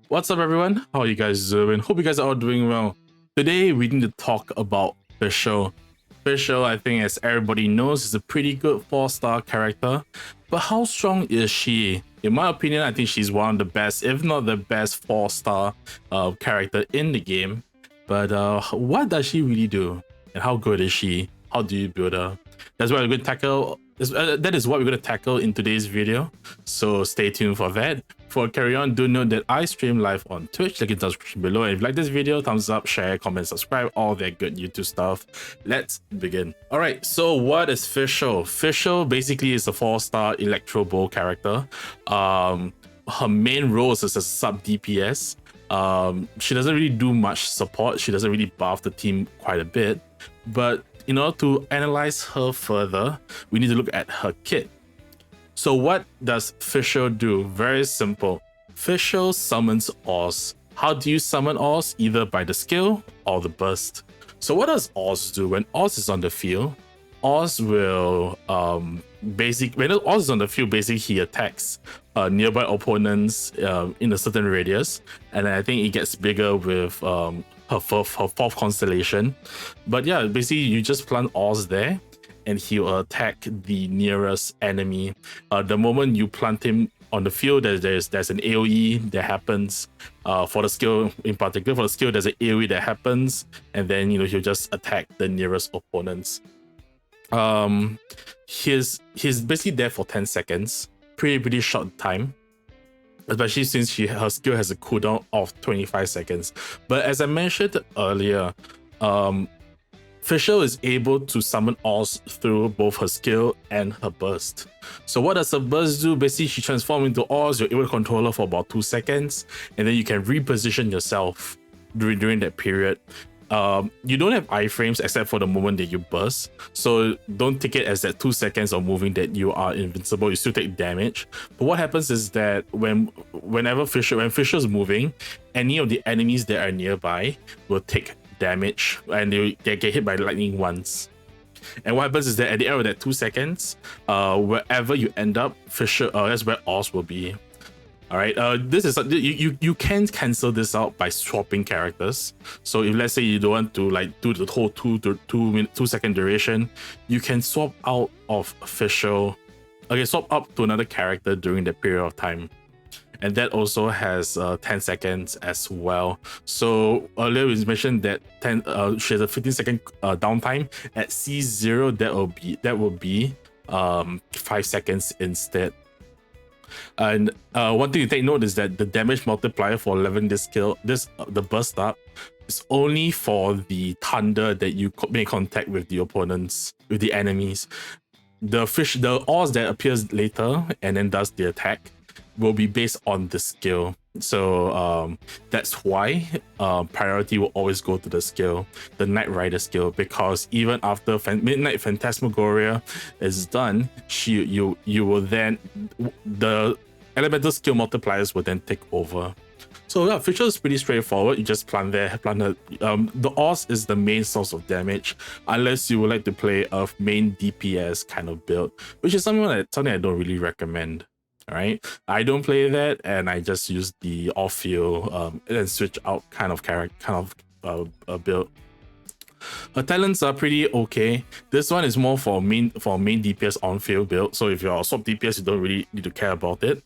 What's up, everyone? How are you guys doing? Hope you guys are all doing well. Today, we need to talk about Fischl. Fischl, I think, as everybody knows, is a pretty good 4-star character. But how strong is she? In my opinion, I think she's one of the best, if not the best 4-star character in the game. But what does she really do? And how good is she? How do you build her? That's what we're going to tackle. That is what we're going to tackle in today's video. So stay tuned for that. Before I carry on, do note that I stream live on Twitch. Link in the description below. And if you like this video, thumbs up, share, comment, subscribe, all that good YouTube stuff. Let's begin. All right, so what is Fischl? Fischl basically is a 4-star electro bow character. Her main role is as a sub DPS. She doesn't really do much support. She doesn't really buff the team quite a bit. But in order to analyze her further, we need to look at her kit. So what does Fischl do? Very simple. Fischl summons Oz. How do you summon Oz? Either by the skill or the burst. So what does Oz do? When Oz is on the field, Oz will when Oz is on the field, basically he attacks nearby opponents in a certain radius, and I think it gets bigger with her fourth constellation. But yeah, basically you just plant Oz there and he will attack the nearest enemy. The moment you plant him on the field, there's an AoE that happens. For the skill in particular, for the skill, there's an AoE that happens, and then he'll just attack the nearest opponents. He's basically there for 10 seconds, pretty short time, especially since her skill has a cooldown of 25 seconds. But as I mentioned earlier, Fischl is able to summon Oz through both her skill and her burst. So what does her burst do? Basically, she transforms into Oz, you're able to control her for about 2 seconds, and then you can reposition yourself during that period. You don't have iframes except for the moment that you burst, so don't take it as that 2 seconds of moving that you are invincible. You still take damage. But what happens is that whenever Fischl is moving, any of the enemies that are nearby will take damage, and they get hit by lightning once. And what happens is that at the end of that 2 seconds, wherever you end up, Fischl, that's where Oz will be. All right, this is you can cancel this out by swapping characters. So if let's say you don't want to do the whole 2 second duration, you can swap out of Fischl. Okay, swap up to another character during that period of time, and that also has 10 seconds as well. So earlier we mentioned that she has a 15-second downtime. At C0, that will be 5 seconds instead. And one thing to take note is that the damage multiplier for 11 the burst up is only for the thunder that you make contact with the opponents, with the enemies. The Oz that appears later and then does the attack will be based on the skill. So that's why priority will always go to the skill, the Knight Rider skill, because even after Midnight Phantasmagoria is done, you will then, the elemental skill multipliers will then take over. So yeah, Fischl is pretty straightforward. You just plant her. The Oz is the main source of damage, unless you would like to play a main DPS kind of build, which is something I don't really recommend. All right, I don't play that, and I just use the off-field and switch out kind of build. Her talents are pretty okay. This one is more for main DPS on-field build. So if you're a swap DPS, you don't really need to care about it.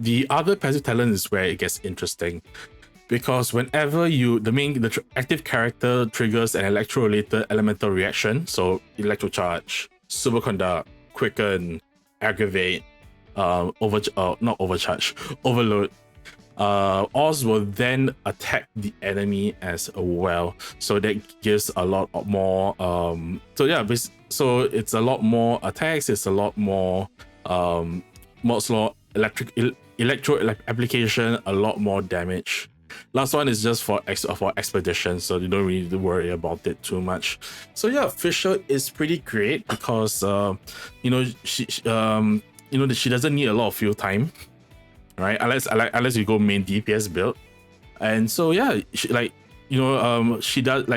The other passive talent is where it gets interesting, because whenever the active character triggers an electro-related elemental reaction, so electro charge, superconduct, quicken, aggravate, overload, Oz will then attack the enemy as well. So that gives a lot more so it's a lot more attacks, it's a lot more slow electro application, a lot more damage. Last one is just for expedition, so you don't really need to worry about it too much. So yeah, Fischl is pretty great because she doesn't need a lot of field time, right? Unless you go main DPS build, and so yeah, she does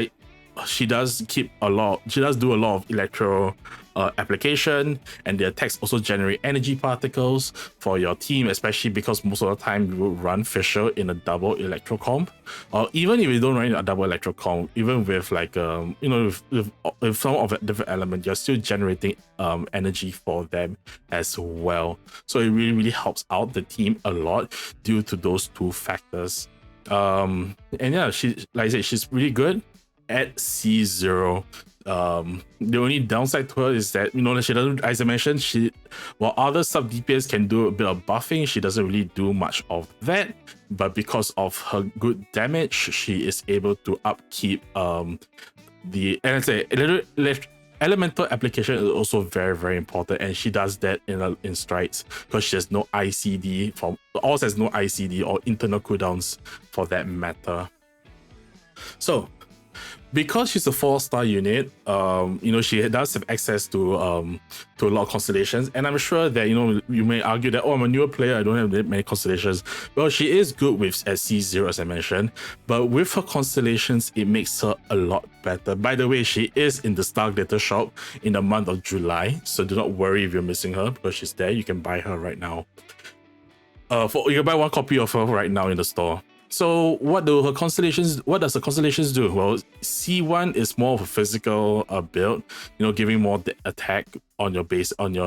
she does do a lot of electro application, and the attacks also generate energy particles for your team, especially because most of the time you will run Fischl in a double electro comp, or even if you don't run a double electro comp, even with like with some of a different element, you're still generating energy for them as well. So it really helps out the team a lot due to those two factors. And yeah, she, like I said, she's really good at C0. The only downside to her is that, she doesn't, as I mentioned, while other sub DPS can do a bit of buffing, she doesn't really do much of that. But because of her good damage, she is able to upkeep elemental application is also very important, and she does that in strides because she has no ICD also has no ICD or internal cooldowns for that matter. So because she's a 4-star unit, she does have access to a lot of constellations, and I'm sure that you may argue that, I'm a newer player, I don't have that many constellations. Well, she is good with at C0, as I mentioned, but with her constellations, it makes her a lot better. By the way, she is in the Star Glitter shop in the month of July, so do not worry if you're missing her, because she's there. You can buy her right now. You can buy 1 copy of her right now in the store. So what does the constellations do? Well, C1 is more of a physical build, giving more attack on your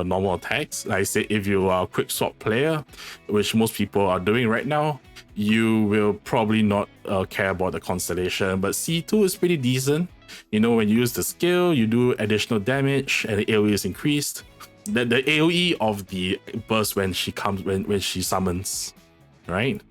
normal attacks. Like I say, if you are a quick swap player, which most people are doing right now, you will probably not care about the constellation. But C2 is pretty decent. When you use the skill, you do additional damage and the AoE is increased. The AoE of the burst when she summons, right?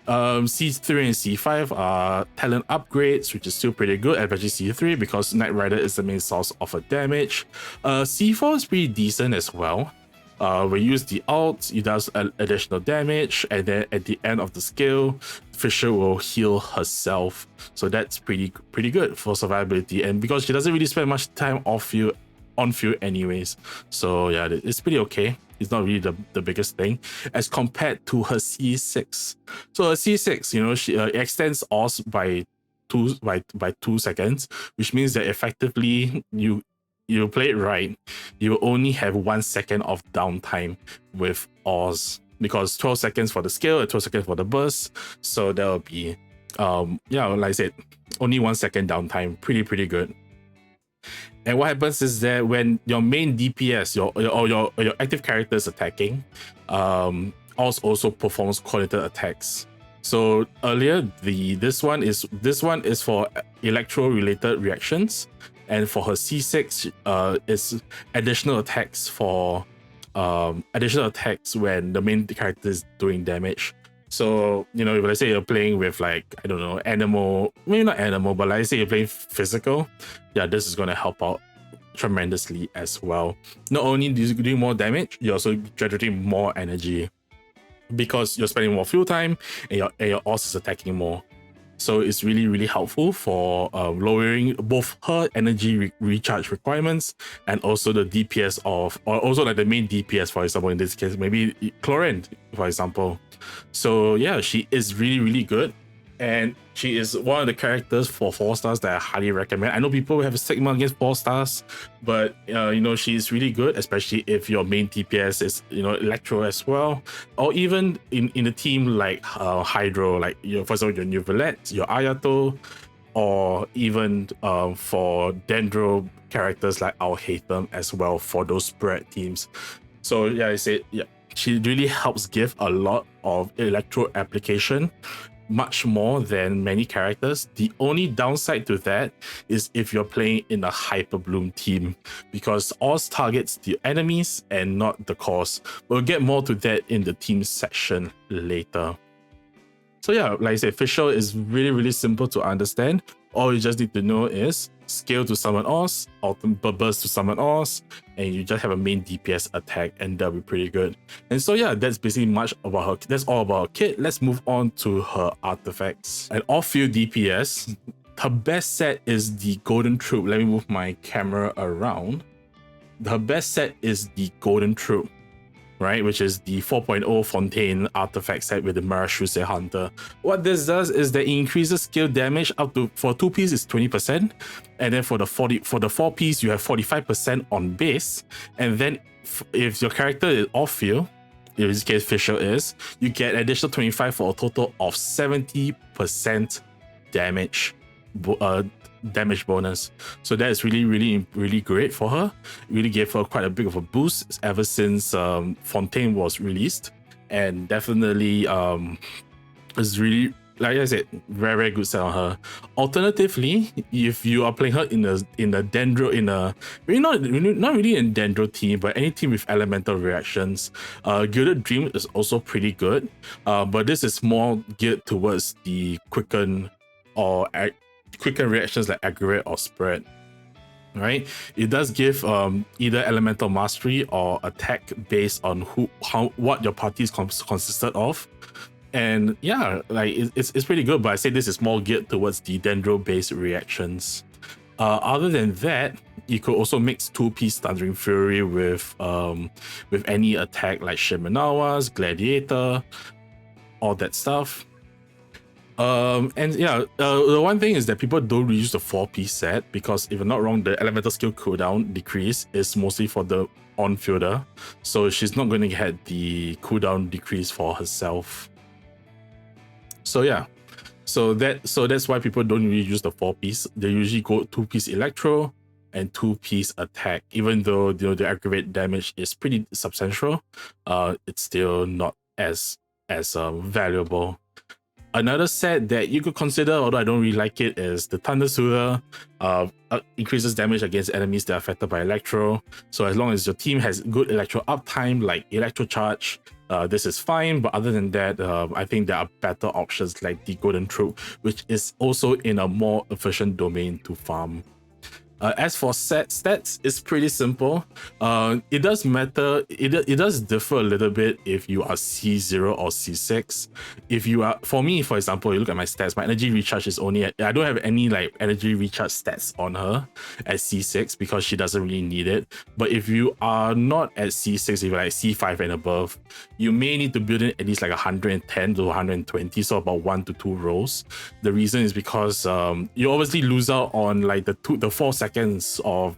C3 and C5 are talent upgrades, which is still pretty good, especially C3 because Knight Rider is the main source of a damage. C4 is pretty decent as well. When you use the ult, it does additional damage, and then at the end of the skill, Fischl will heal herself. So that's pretty good for survivability, and because she doesn't really spend much time on field anyways. So yeah, it's pretty okay. It's not really the biggest thing as compared to her C6. So her C6, she extends Oz by 2 seconds, which means that effectively you play it right, you will only have 1 second of downtime with Oz, because 12 seconds for the skill and 12 seconds for the burst. So that will be like I said, only 1 second downtime. Pretty good. And what happens is that when your main DPS, your active character is attacking, Oz also performs coordinated attacks. So earlier, this one is for electro related reactions, and for her C6, is additional attacks when the main character is doing damage. So, if let's say you're playing with, like, I don't know, animal, maybe not animal, but let's say you're playing physical, yeah, this is going to help out tremendously as well. Not only do you do more damage, you're also generating more energy because you're spending more fuel time and your Oz is attacking more. So it's really helpful for lowering both her energy recharge requirements and also the DPS or also like the main DPS, for example, in this case, maybe Chlorine, for example. So yeah, she is really good, and she is one of the characters for 4 stars that I highly recommend. I know people have a stigma against 4 stars, but she's really good, especially if your main DPS is electro as well, or even in a team like Hydro, like for example your New Villette, your Ayato, or even for Dendro characters like our Hatham as well for those spread teams. So yeah, I said, yeah, she really helps give a lot of electro application, much more than many characters. The only downside to that is if you're playing in a Hyperbloom team, because Oz targets the enemies and not the cores. We'll get more to that in the team section later. So yeah, like I said, Fischl is really simple to understand. All you just need to know is scale to summon Oz, ultimate burst to summon Oz, and you just have a main DPS attack, and that'll be pretty good. And so yeah, that's basically much about her. That's all about her kit. Let's move on to her artifacts. And off-field DPS, her best set is the Golden Troop. Let me move my camera around. Her best set is the Golden Troop. right? Which is the 4.0 Fontaine artifact set with the Marashuse Hunter. What this does is that it increases skill damage up to, for 2-piece is 20%, and then for the 4-piece you have 45% on base, and then if your character is off field, in this case Fischl is, you get additional 25 for a total of 70% damage damage bonus. So that is really great for her. It really gave her quite a big of a boost ever since Fontaine was released, and definitely is really, like I said, very good set on her. Alternatively, if you are playing her in a Dendro, in a not really in Dendro team, but any team with elemental reactions, Gilded Dream is also pretty good. But this is more geared towards the Quicken reactions like Aggravate or Spread. Right, it does give either elemental mastery or attack based on what your party is consisted of. And yeah, like it's pretty good, but I say this is more geared towards the Dendro based reactions. Other than that, you could also mix 2-piece Thundering Fury with any attack like Shimenawa's, Gladiator, all that stuff. And yeah, the one thing is that people don't reuse the 4-piece set because, if I'm not wrong, the elemental skill cooldown decrease is mostly for the on-fielder, so she's not going to get the cooldown decrease for herself. So yeah, so that's why people don't really use the 4-piece. They usually go 2-piece electro and 2-piece attack. Even though the aggravate damage is pretty substantial, it's still not as valuable. Another set that you could consider, although I don't really like it, is the Thunder Suitor. Increases damage against enemies that are affected by electro. So as long as your team has good electro uptime like electro charge, this is fine. But other than that, I think there are better options like the Golden Troop, which is also in a more efficient domain to farm. As for stats, it's pretty simple. It does matter. It does differ a little bit if you are C0 or C6. If you are, for me, for example, you look at my stats, my energy recharge is only at, I don't have any like energy recharge stats on her at C6 because she doesn't really need it. But if you are not at C6, if you're like C5 and above, you may need to build in at least like 110 to 120, so about 1 to 2 rolls. The reason is because you obviously lose out on like the 4 seconds of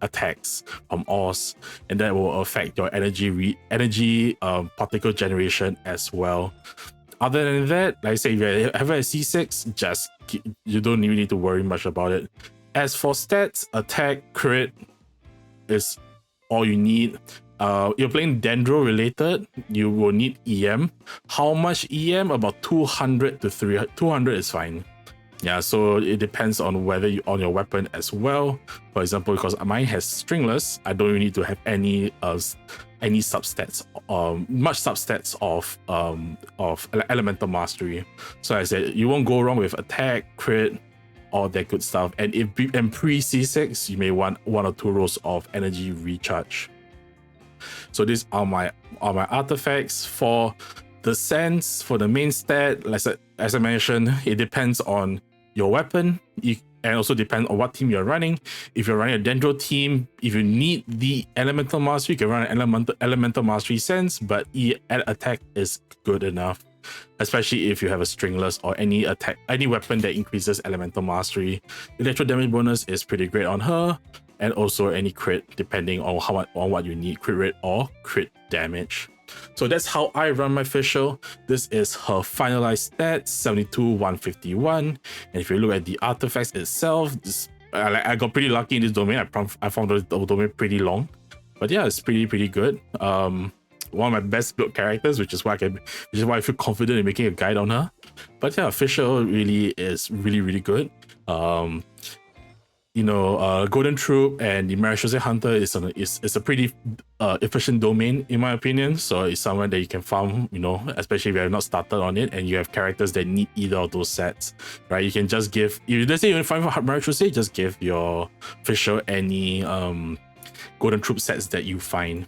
attacks from Oz, and that will affect your energy particle generation as well. Other than that, like I say, if you have a C6, you don't really need to worry much about it. As for stats, attack, crit is all you need. You're playing Dendro related, you will need EM. How much EM? About 200 to 300. 200 is fine. Yeah, so it depends on whether you on your weapon as well. For example, because mine has stringless, I don't really need to have any substats, much substats of elemental mastery. So I said you won't go wrong with attack, crit, all that good stuff. And pre C6, you may want 1 or 2 rolls of energy recharge. So these are my artifacts. For the sense, for the main stat, as I mentioned, it depends on your weapon, and also depends on what team you're running. If you're running a Dendro team, if you need the elemental mastery, you can run an elemental mastery sense, but attack is good enough, especially if you have a stringless or any weapon that increases elemental mastery. Electro damage bonus is pretty great on her, and also any crit depending on what you need, crit rate or crit damage. So that's how I run my Fischl. This is her finalized stats, 72, 151. And if you look at the artifacts itself, I got pretty lucky in this domain. I found the domain pretty long, but yeah, it's pretty good. One of my best built characters, which is why I feel confident in making a guide on her. But yeah, Fischl really is really good. Golden Troop and the Marashuse Hunter is a pretty efficient domain in my opinion. So it's somewhere that you can farm, especially if you have not started on it and you have characters that need either of those sets, right? You can just give, if let's say you want to find for Marashuse, just give your Fischl any Golden Troop sets that you find.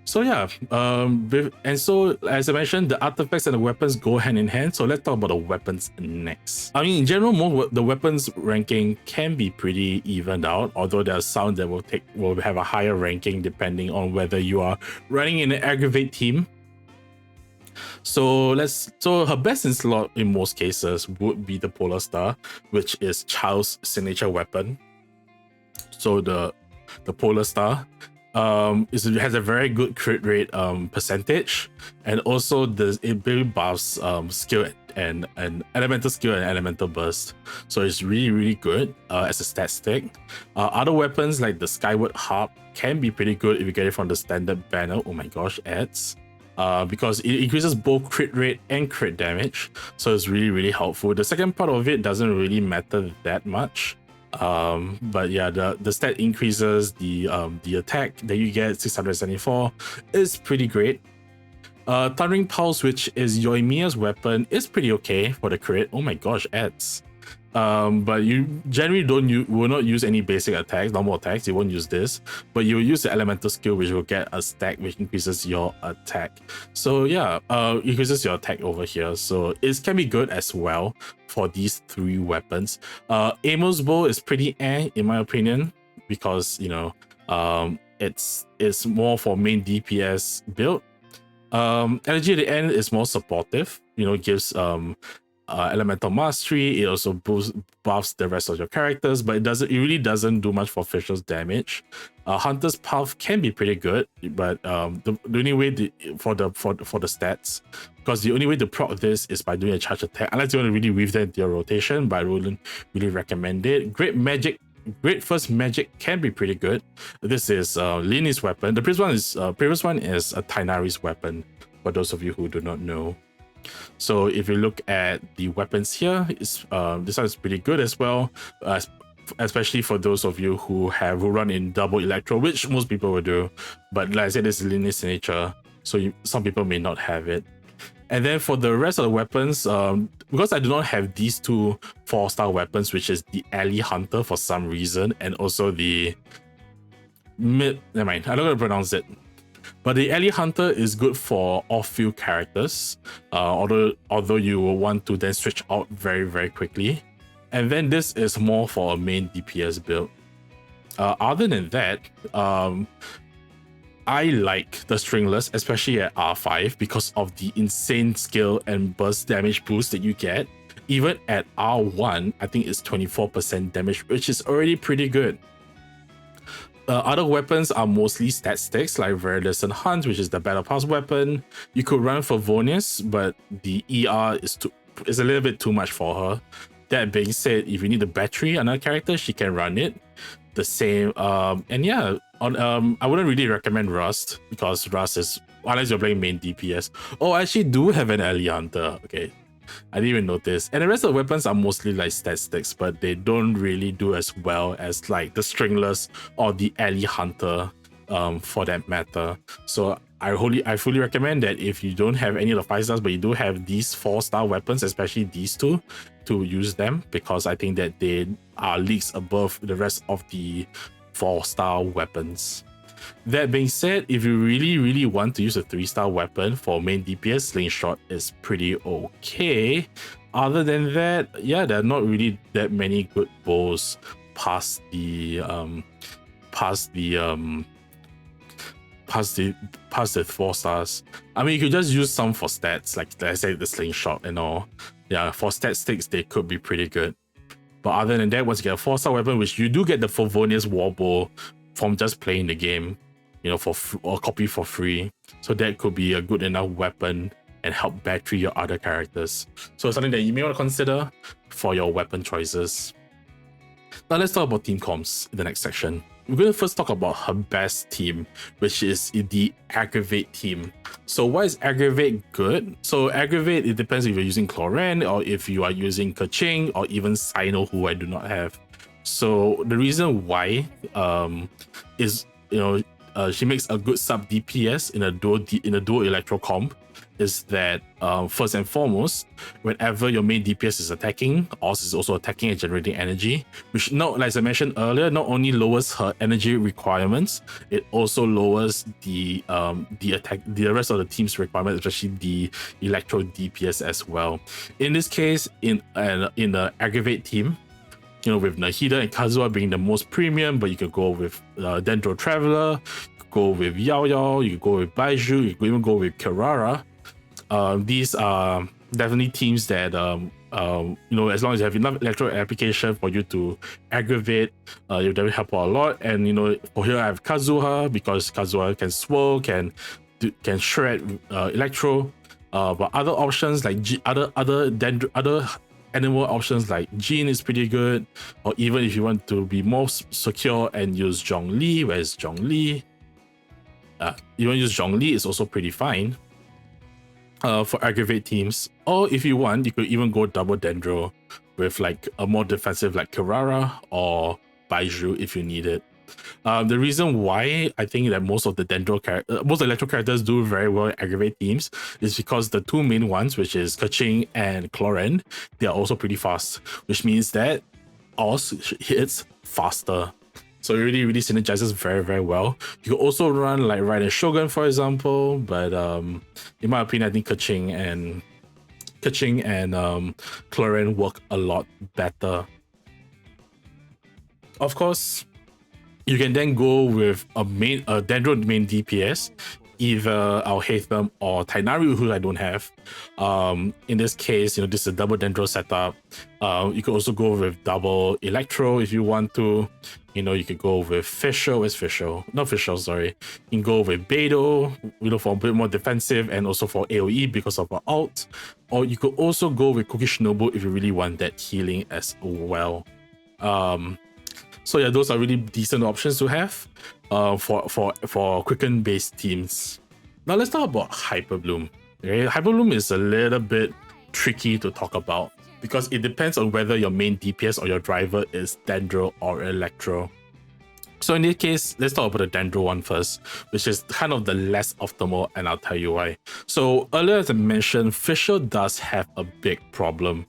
So yeah, and so as I mentioned, the artifacts and the weapons go hand in hand. So let's talk about the weapons next. I mean, in general, the weapons ranking can be pretty evened out, although there are some that will have a higher ranking depending on whether you are running in an aggravate team. So her best in slot in most cases would be the Polar Star, which is Child's signature weapon. So the Polar Star has a very good crit rate percentage, and also it really buffs skill and elemental skill and elemental burst. So it's really good as a stat stick. Other weapons like the Skyward Harp can be pretty good if you get it from the standard banner. Oh my gosh, ads. Because it increases both crit rate and crit damage, so it's really helpful. The second part of it doesn't really matter that much, but yeah, the stat increases, the attack that you get 674 is pretty great. Thundering Pulse, which is Yoimiya's weapon, is pretty okay for the crit. Oh my gosh, ads. But you generally will not use any basic attacks, normal attacks. You won't use this, but you'll use the elemental skill, which will get a stack which increases your attack. So yeah, increases your attack over here. So it can be good as well for these three weapons. Amo's bow is pretty in my opinion, because you know, it's more for main DPS build. Energy at the end is more supportive. You know, it gives elemental mastery. It also buffs the rest of your characters, but it really doesn't do much for Fischl's damage. Hunter's Path can be pretty good, but the only way for the stats, because the only way to proc this is by doing a charge attack, unless you want to really weave that into your rotation, but I wouldn't really recommend it. Great First Magic can be pretty good. This is Lini's weapon. The previous one is a Tainari's weapon, for those of you who do not know. So if you look at the weapons here, this one is pretty good as well, especially for those of you who run in double electro, which most people will do. But like I said, this is Lini's signature, so some people may not have it. And then for the rest of the weapons, because I do not have these two 4-star weapons, which is the Alley Hunter for some reason, and also the never mind, I'm not going to pronounce it. But the Alley Hunter is good for off-field characters, although you will want to then switch out very quickly. And then this is more for a main DPS build. Other than that, I like the Stringless, especially at R5, because of the insane skill and burst damage boost that you get. Even at R1, I think it's 24% damage, which is already pretty good. Other weapons are mostly stat sticks, like Veridicent Hunt, which is the Battle Pass weapon. You could run for Vonius, but the ER is a little bit too much for her. That being said, if you need the battery on her character, she can run it. The same, and yeah, I wouldn't really recommend Rust, because Rust is, unless you're playing main DPS. Oh, I actually do have an Alley Hunter. Okay, I didn't even notice. And the rest of the weapons are mostly like stat sticks, but they don't really do as well as like the Stringless or the Alley Hunter, for that matter. So I fully recommend that if you don't have any of the 5 stars, but you do have these 4-star weapons, especially these two, to use them, because I think that they are leagues above the rest of the 4-star weapons. That being said, if you really want to use a 3-star weapon for main DPS, Slingshot is pretty okay. Other than that, yeah, there are not really that many good bows past the 4 stars. I mean, you could just use some for stats, like I said, the Slingshot and all. Yeah, for stat sticks, they could be pretty good. But other than that, once you get a 4-star weapon, which you do get the Favonius Warbow from just playing the game, you know, for a copy for free. So that could be a good enough weapon and help battery your other characters. So it's something that you may want to consider for your weapon choices. Now let's talk about team comps in the next section. We're going to first talk about her best team, which is the Aggravate team. So why is Aggravate good? So Aggravate, it depends if you're using Cloran or if you are using Kaching or even Sino, who I do not have. So the reason why is, you know, she makes a good sub DPS in a dual electro comp. is that first and foremost, whenever your main DPS is attacking, Oz is also attacking and generating energy, which, as I mentioned earlier, not only lowers her energy requirements, it also lowers the rest of the team's requirements, especially the electro DPS as well. In this case, in the Aggravate team, with Nahida and Kazuha being the most premium, but you could go with Dendro Traveler, you could go with Yao Yao, you could go with Baiju, you could even go with Kirara. These are definitely teams that, as long as you have enough electro application for you to aggravate, you'll definitely help out a lot. And, for here I have Kazuha, because Kazuha can swirl, can shred electro. But other options like other animal options like Jean is pretty good, or even if you want to be more secure and use Zhongli, where's Zhongli? You want to use Zhongli is also pretty fine for aggravate teams. Or if you want, you could even go double Dendro with like a more defensive like Kirara or Baiju if you need it. The reason why I think that most electro characters do very well in aggravate teams is because the two main ones, which is Keqing and Cloren, they are also pretty fast, which means that Oz hits faster. So it really, really synergizes very, very well. You can also run like Raiden Shogun, for example, but in my opinion, I think Keqing and Cloren work a lot better. Of course, you can then go with a Dendro main DPS, either Alhaitham or Tainari, who I don't have. In this case, this is a double Dendro setup. You could also go with double Electro if you want to. You could go with Fischl. Where's Fischl? Not Fischl, sorry. You can go with Beidou, for a bit more defensive and also for AoE because of our ult. Or you could also go with Cookie Shinobu if you really want that healing as well. So yeah, those are really decent options to have for Quicken based teams. Now let's talk about Hyperbloom. Okay? Hyperbloom is a little bit tricky to talk about because it depends on whether your main DPS or your driver is Dendro or Electro. So in this case, let's talk about the Dendro one first, which is kind of the less optimal, and I'll tell you why. So earlier, as I mentioned, Fischl does have a big problem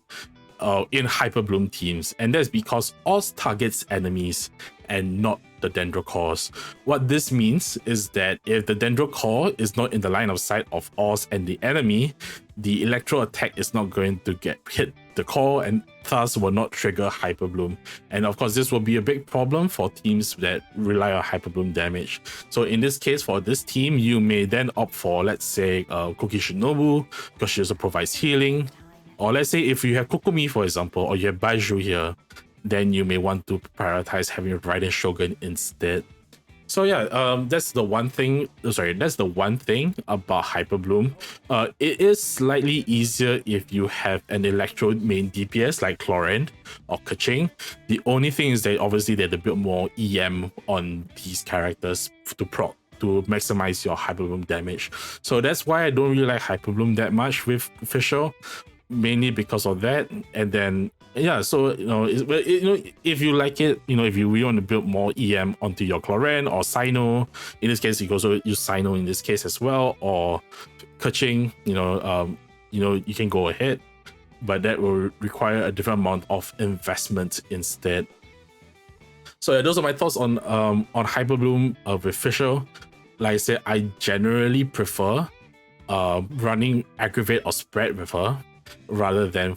in Hyperbloom teams, and that's because Oz targets enemies and not the Dendro cores. What this means is that if the Dendro core is not in the line of sight of Oz and the enemy, the electro attack is not going to hit the core and thus will not trigger Hyperbloom. And of course, this will be a big problem for teams that rely on Hyperbloom damage. So in this case, for this team, you may then opt for, let's say, Cookie Shinobu, because she also provides healing. Or let's say if you have Kokumi, for example, or you have Baiju here, then you may want to prioritize having Raiden Shogun instead. So yeah, that's the one thing. That's the one thing about Hyperbloom. It is slightly easier if you have an Electro main DPS like Cloren or Keqing. The only thing is that obviously there's a bit more EM on these characters to maximize your Hyperbloom damage. So that's why I don't really like Hyperbloom that much with Fischl. Mainly because of that. And then yeah, so if you like it, if you really want to build more EM onto your Cloren or Sino, in this case you can also use Sino in this case as well, or Keqing, you can go ahead, but that will require a different amount of investment instead. So yeah, those are my thoughts on Hyperbloom with Fischl. Like I said, I generally prefer running Aggravate or Spread with her, rather than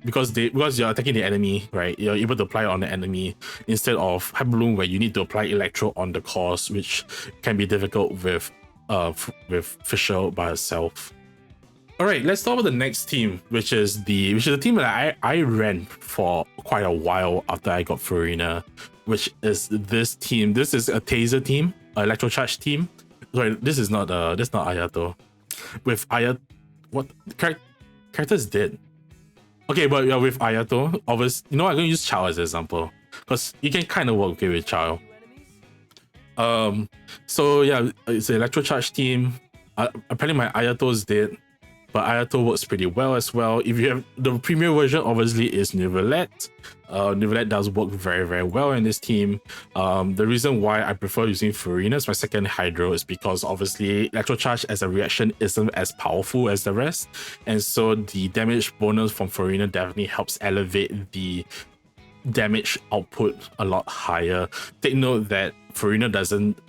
because you're attacking the enemy, right? You're able to apply it on the enemy instead of Hyperbloom, where you need to apply Electro on the cores, which can be difficult with Fischl by herself. All right, let's talk about the next team, which is the team that I ran for quite a while after I got Furina, which is this team. This is a Taser team, Electro Charge team. Sorry, this is not that's not Ayato. With Ayato, what characters did. Okay, but yeah, with Ayato, obviously, I'm going to use Chao as an example, because you can kind of work okay with Chao. So yeah, it's an Electro Charge team. Apparently my Ayato's dead. but Ayato works pretty well as well. If you have the premier version, obviously is Neuvillette. Neuvillette does work very, very well in this team. The reason why I prefer using Furina as my second Hydro is because obviously Electro Charge as a reaction isn't as powerful as the rest, and so the damage bonus from Furina definitely helps elevate the damage output a lot higher. Take note that Furina doesn't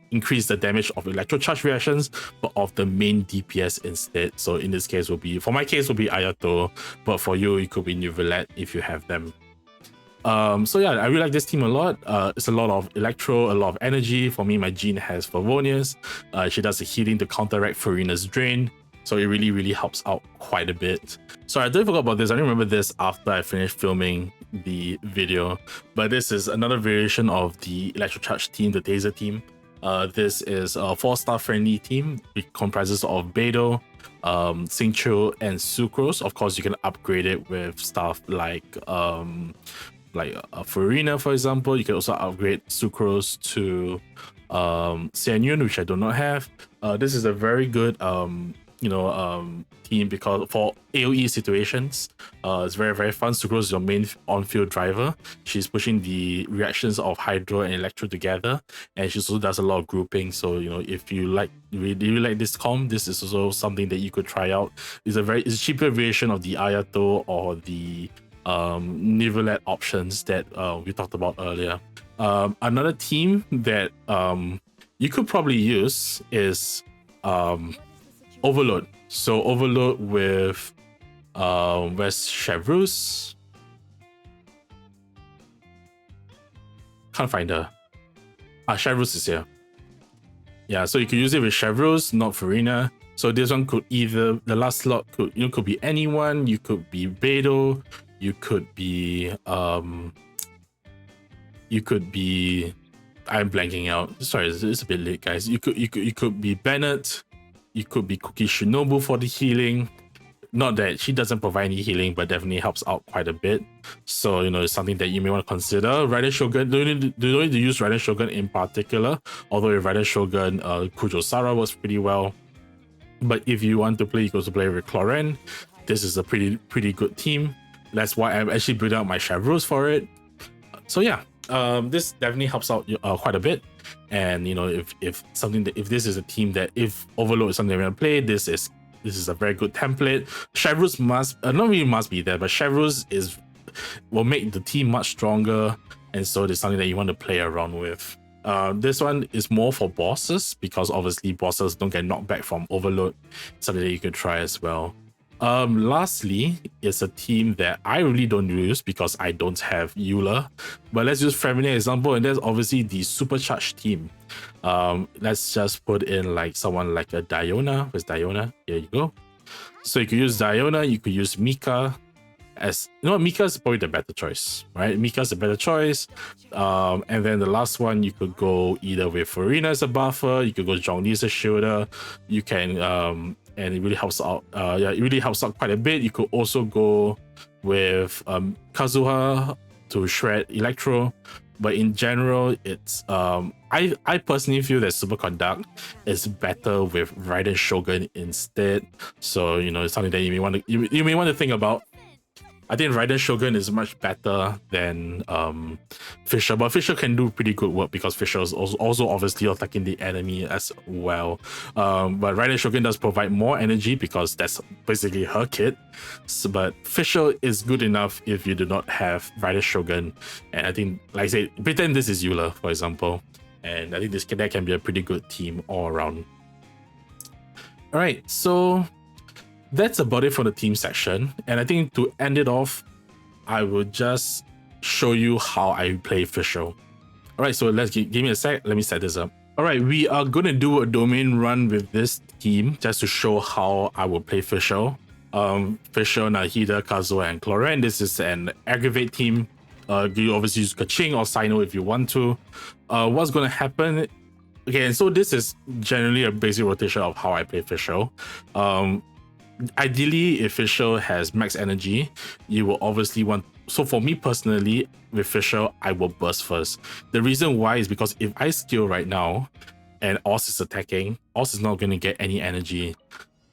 increase the damage of electro charge reactions, but of the main DPS instead. So in this case will be, for my case will be Ayato, but for you, it could be Neuvillette if you have them. So yeah, I really like this team a lot. It's a lot of electro, a lot of energy. For me, my Jean has Favonius. She does the healing to counteract Furina's drain. So it really, really helps out quite a bit. So I totally forgot about this. I didn't remember this after I finished filming the video, but this is another variation of the electro charge team, the Taser team. This is a 4-star friendly team. It comprises of Beidou, Xingqiu, and Sucrose. Of course, you can upgrade it with stuff like Furina, for example. You can also upgrade Sucrose to Xianyun, which I do not have. This is a very good team because for AoE situations, it's very, very fun. Sucrose is your main on-field driver. She's pushing the reactions of Hydro and Electro together, and she also does a lot of grouping. So if you really like this comp, this is also something that you could try out. It's a cheaper version of the Ayato or the Neuvillette options that we talked about earlier. Another team that you could probably use is Overload. So Overload with where's Chevrus? Can't find her. Chevrus is here. Yeah, so you could use it with Chevrus, not Furina. So this one could either, the last slot could be anyone. You could be Beidou. You could be I'm blanking out. Sorry, it's a bit late, guys. You could be Bennett. You could be Cookie Shinobu for the healing. Not that she doesn't provide any healing, but definitely helps out quite a bit. So, it's something that you may want to consider. Raiden Shogun, you don't need to use Raiden Shogun in particular, although with Raiden Shogun, Kujo Sara works pretty well. But if you want to play, you can also play with Cloren. This is a pretty good team. That's why I'm actually building out my Chevrus for it. So yeah, this definitely helps out quite a bit. And if this is a team that, if Overload is something we're gonna play, this is a very good template. Chevrus must not really must be there, but Chevrus will make the team much stronger, and so it's something that you want to play around with. This one is more for bosses because obviously bosses don't get knocked back from Overload. Something that you could try as well. Lastly, it's a team that I really don't use because I don't have Eula, but let's use Feminine example, and that's obviously the supercharged team. Let's just put in like someone like a Diona. Where's Diona? Here you go. So you could use Diona, you could use Mika. Mika is probably the better choice, right? Mika's a better choice. And then the last one, you could go either with Furina as a buffer, you could go Zhongli as a shielder, you can and it really helps out. It really helps out quite a bit. You could also go with Kazuha to shred Electro, but in general, it's I personally feel that Superconduct is better with Raiden Shogun instead. So it's something that you may want to think about. I think Raiden Shogun is much better than Fischl, but Fischl can do pretty good work because Fischl is also obviously attacking the enemy as well. But Raiden Shogun does provide more energy because that's basically her kit. But Fischl is good enough if you do not have Raiden Shogun. And I think, like I said, pretend this is Eula, for example. And I think that can be a pretty good team all around. All right, so that's about it for the team section. And I think to end it off, I will just show you how I play Fischl. All right, so give me a sec. Let me set this up. All right, we are going to do a domain run with this team just to show how I will play Fischl. Fischl, Nahida, Kazuha, and Cloren. This is an Aggravate team. You obviously use Kaching or Sino if you want to. What's going to happen? Okay, and so this is generally a basic rotation of how I play Fischl. Ideally, if Fischl has max energy, you will obviously want. So for me personally, with Fischl, I will burst first. The reason why is because if I skill right now and Oz is attacking, Oz is not going to get any energy.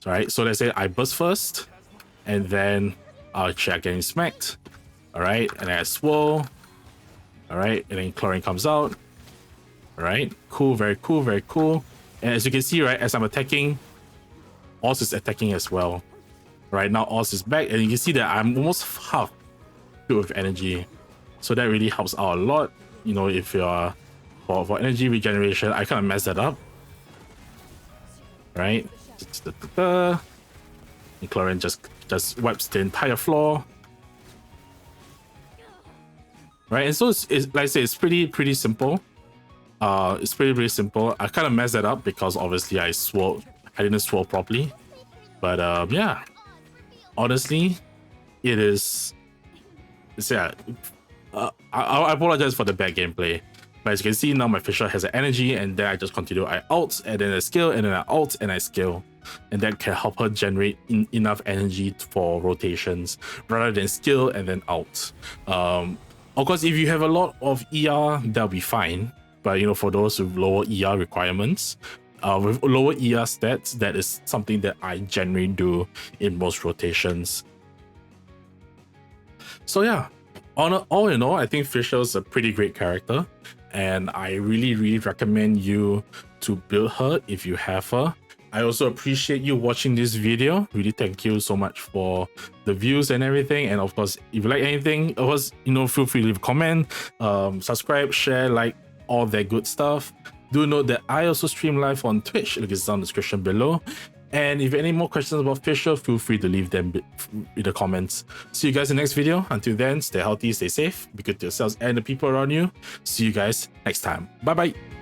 All right, so let's say I burst first, and then I'll check getting smacked. All right, and then I swirl. All right, and then chlorine comes out. All right, cool, very cool, very cool. And as you can see, right, as I'm attacking, Oz is attacking as well. Right now, Oz is back, and you can see that I'm almost half filled with energy. So that really helps out a lot. You know, if you're for energy regeneration, I kind of messed that up. Right? And chlorine just wipes the entire floor. Right, and so it's like I say, it's pretty simple. It's pretty simple. I kind of messed that up because obviously I didn't swirl properly. But yeah, honestly, it is. Yeah, I apologize for the bad gameplay. But as you can see now, my Fischl has an energy, and then I just continue. I ult, and then I skill, and then I ult, and I skill, and that can help her generate enough energy for rotations rather than skill and then ult. Of course, if you have a lot of ER, that'll be fine. But you know, for those with lower ER requirements, with lower ER stats, that is something that I generally do in most rotations. So yeah, all in all, I think Fischl is a pretty great character, and I really recommend you to build her if you have her. I also appreciate you watching this video. Really thank you so much for the views and everything. And of course, if you like anything, of course, you know, feel free to leave a comment, subscribe, share, like, all that good stuff. Do note that I also stream live on Twitch. Link is down in the description below. And if you have any more questions about Fischl, feel free to leave them in the comments. See you guys in the next video. Until then, stay healthy, stay safe, be good to yourselves and the people around you. See you guys next time. Bye bye.